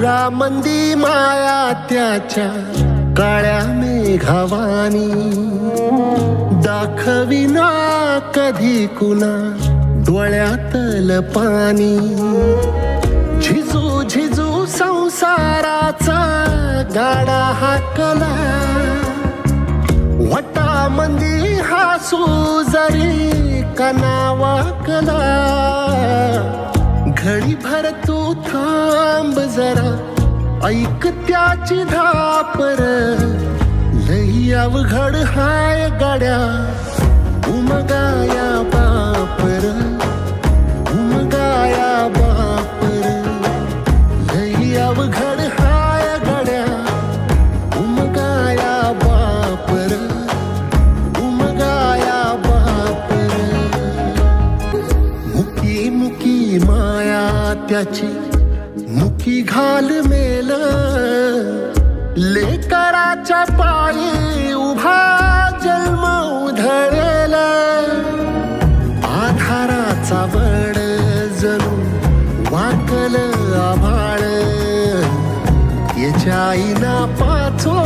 मंदी माया त्याच्या काळ्या मेघावानी दाखविना कधी कुणा डोळ्यातल पाणी झिजू झिजू संसाराचा गाडा हाकला वटा मंदी हासू जरी कनावाकला घडी भर तू थांब जरा ऐक त्याची धापर लई अवघड हाय गाड्या उमगाया बापर उमगाया बापर लई अवघड हाय गाड्या उमगाया बापर उमगाया बापर मुकी मुकी माया त्याची मुकी घाल मेल लेकराच्या पायी उभा जन्म उधळेल आधाराचा वड जणू वाकल आभाळ याच्या आईना पाचो